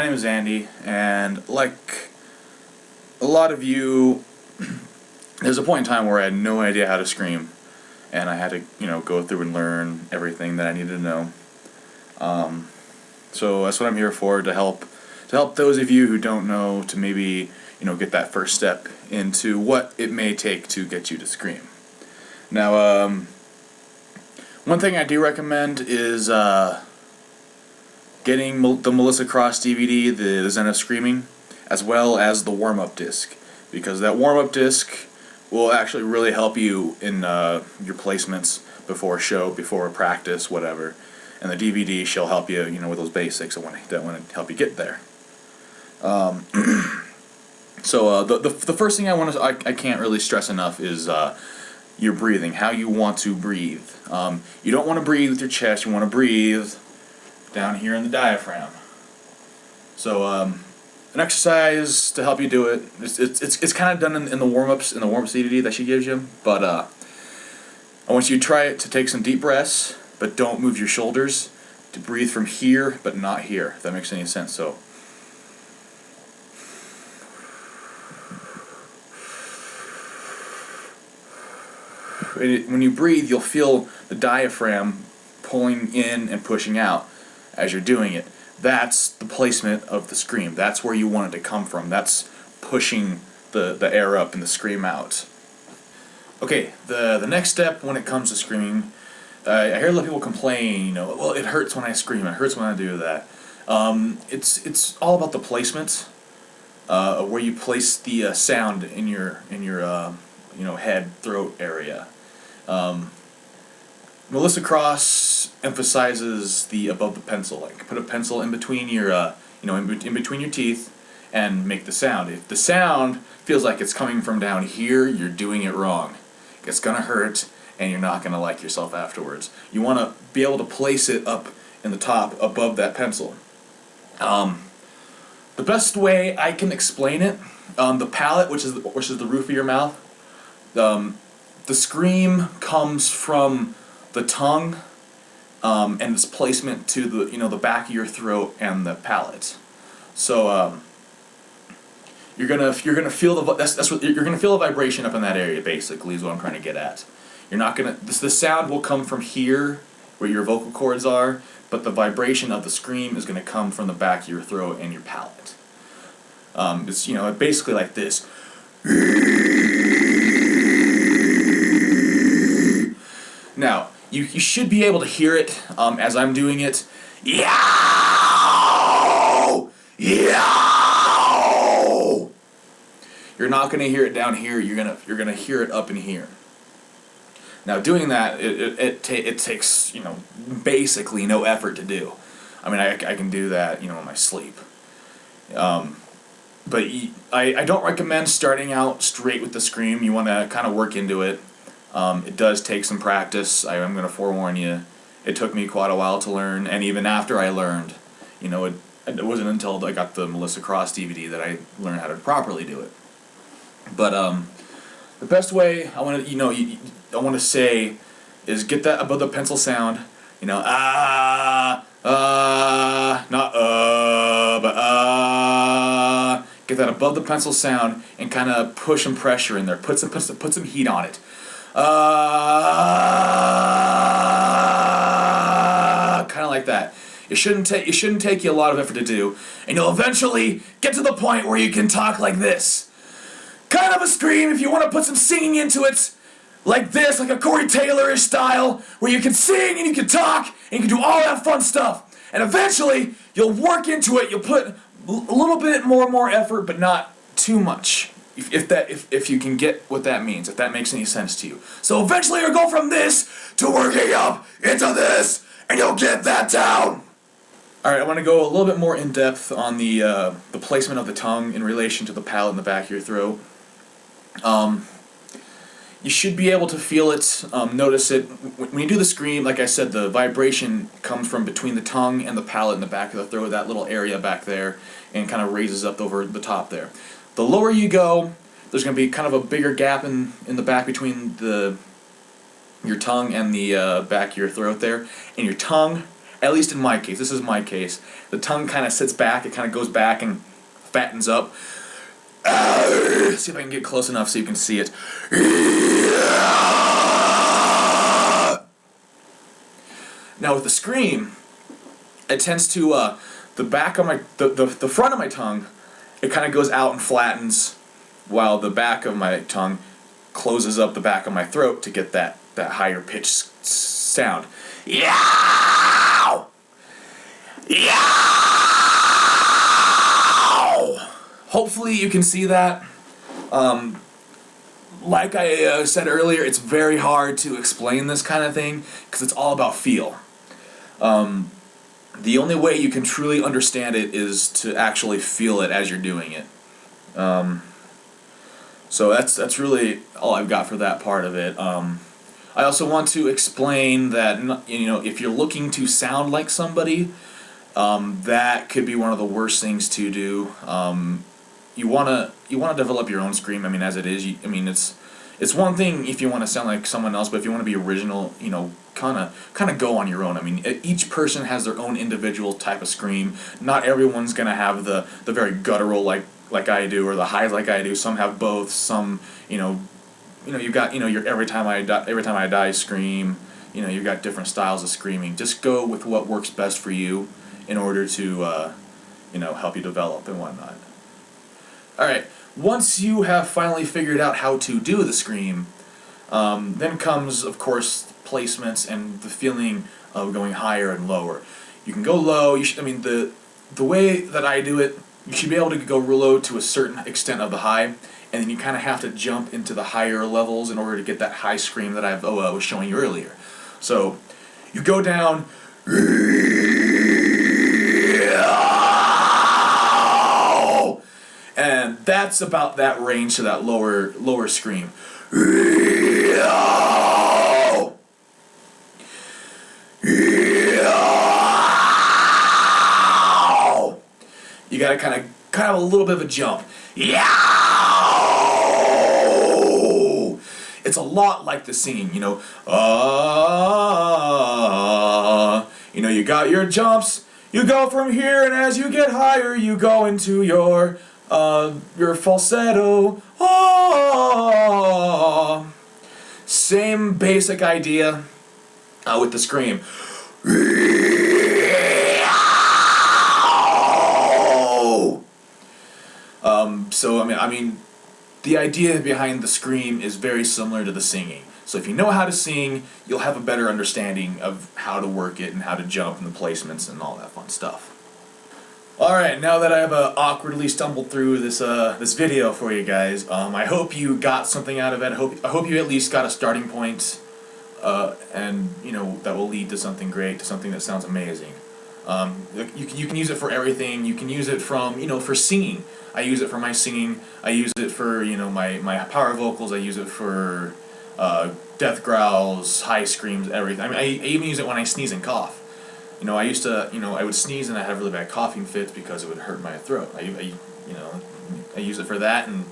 my name is Andy, and like a lot of you, there's a point in time where I had no idea how to scream, and I had to, go through and learn everything that I needed to know. So that's what I'm here for, to help those of you who don't know, to maybe, get that first step into what it may take to get you to scream. Now, one thing I do recommend is getting the Melissa Cross DVD, the Zen of Screaming, as well as the warm-up disc, because that warm-up disc will actually really help you in your placements before a show, before a practice, whatever. And the DVD shall help you, with those basics that want to help you get there. So the first thing I can't really stress enough is your breathing, how you want to breathe. You don't want to breathe with your chest. You want to breathe down here in the diaphragm. So an exercise to help you do it. It's kind of done in the warm-ups, in the warm-up DVD that she gives you. But I want you to try it to take some deep breaths, but don't move your shoulders. To breathe from here, but not here. If that makes any sense. So. When you breathe, you'll feel the diaphragm pulling in and pushing out as you're doing it. That's the placement of the scream. That's where you want it to come from. That's pushing the air up and the scream out. Okay, the next step when it comes to screaming, I hear a lot of people complain, well, it hurts when I scream, it hurts when I do that. It's all about the placement, where you place the sound in your head, throat area. Melissa Cross emphasizes the above the pencil. Like, put a pencil in between your, in between your teeth, and make the sound. If the sound feels like it's coming from down here, you're doing it wrong. It's gonna hurt, and you're not gonna like yourself afterwards. You want to be able to place it up in the top, above that pencil. The best way I can explain it, the palate, which is the roof of your mouth. The scream comes from the tongue, and its placement to the back of your throat and the palate. So you're gonna feel you're gonna feel a vibration up in that area. Basically, is what I'm trying to get at. You're not gonna the sound will come from here, where your vocal cords are, but the vibration of the scream is gonna come from the back of your throat and your palate. It's basically like this. Now, you should be able to hear it as I'm doing it. Yow! Yow! You're not going to hear it down here. You're gonna hear it up in here. Now, doing that, it takes basically no effort to do. I mean, I can do that in my sleep. But I don't recommend starting out straight with the scream. You want to kind of work into it. It does take some practice. I'm going to forewarn you. It took me quite a while to learn, and even after I learned, it wasn't until I got the Melissa Cross DVD that I learned how to properly do it. But the best way I want to say is get that above the pencil sound. Not but get that above the pencil sound and kind of push some pressure in there. Put some heat on it. Kind of like that. It shouldn't take you a lot of effort to do, and you'll eventually get to the point where you can talk like this. Kind of a scream if you want to put some singing into it, like this, like a Corey Taylor-ish style, where you can sing and you can talk and you can do all that fun stuff. And eventually, you'll work into it. You'll put a little bit more effort, but not too much. If you can get what that means, if that makes any sense to you. So eventually you'll go from this to working up into this, and you'll get that down. Alright, I want to go a little bit more in depth on the placement of the tongue in relation to the palate in the back of your throat. You should be able to feel it, notice it. When you do the scream, like I said, the vibration comes from between the tongue and the palate in the back of the throat, that little area back there, and kind of raises up over the top there. The lower you go, there's going to be kind of a bigger gap in the back between your tongue and the back of your throat there. And your tongue At least in my case, this is my case. The tongue kind of sits back, it kind of goes back and fattens up. See if I can get close enough so you can see it. Now with the scream, it tends to, the back of my, the front of my tongue, it kind of goes out and flattens, while the back of my tongue closes up the back of my throat to get that higher pitched sound. Yow! Yow! Hopefully you can see that. Like I said earlier, it's very hard to explain this kind of thing because it's all about feel. The only way you can truly understand it is to actually feel it as you're doing it. So that's really all I've got for that part of it. I also want to explain that, you know, if you're looking to sound like somebody, that could be one of the worst things to do. You wanna develop your own scream. I mean, as it is, it's one thing if you want to sound like someone else, but if you want to be original, you know, kind of go on your own. I mean, each person has their own individual type of scream. Not everyone's gonna have the very guttural like I do, or the highs like I do. Some have both. Some, you've got, your every time I die scream. You know, you've got different styles of screaming. Just go with what works best for you in order to help you develop and whatnot. All right. Once you have finally figured out how to do the scream, then comes, of course, placements and the feeling of going higher and lower. You can go low. The way that I do it, you should be able to go real low to a certain extent of the high, and then you kind of have to jump into the higher levels in order to get that high scream that I was showing you earlier. So you go down, and that's about that range to that lower scream. You gotta kind of a little bit of a jump. It's a lot like the singing, you got your jumps. You go from here, and as you get higher, you go into your falsetto. Same basic idea with the scream. So I mean, the idea behind the scream is very similar to the singing. So if you know how to sing, you'll have a better understanding of how to work it and how to jump and the placements and all that fun stuff. Alright, now that I've awkwardly stumbled through this video for you guys, I hope you got something out of it. I hope you at least got a starting point, and that will lead to something great, to something that sounds amazing. You can use it for everything. You can use it for singing. I use it for my singing. I use it for my power vocals. I use it for death growls, high screams, everything. I mean, I even use it when I sneeze and cough. I used to, I would sneeze and I had really bad coughing fits because it would hurt my throat. I use it for that, and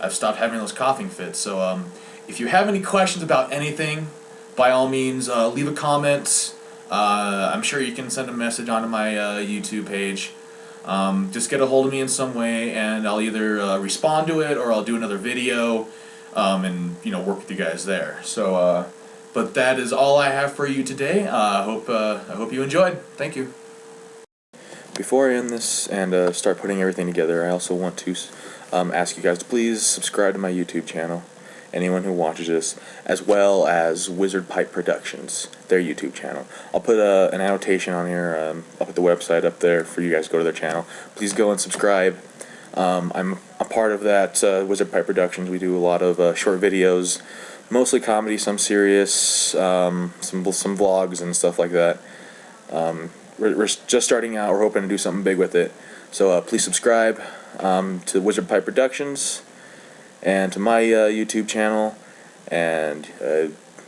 I've stopped having those coughing fits. So if you have any questions about anything, by all means, leave a comment. I'm sure you can send a message onto my YouTube page. Just get a hold of me in some way, and I'll either respond to it or I'll do another video, and work with you guys there. So, but that is all I have for you today. I hope you enjoyed. Thank you. Before I end this and start putting everything together, I also want to ask you guys to please subscribe to my YouTube channel. Anyone who watches this, as well as Wizard Pipe Productions, their YouTube channel. I'll put an annotation on here, up at the website up there for you guys to go to their channel. Please go and subscribe. I'm a part of that Wizard Pipe Productions. We do a lot of short videos, mostly comedy, some serious, some vlogs and stuff like that. We're just starting out. We're hoping to do something big with it. So please subscribe to Wizard Pipe Productions and to my YouTube channel, and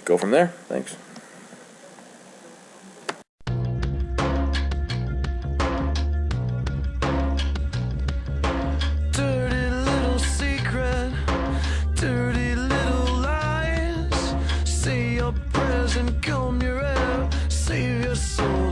go from there. Thanks. Dirty little secret, dirty little lies. Say your prayers and comb your hair, save your soul.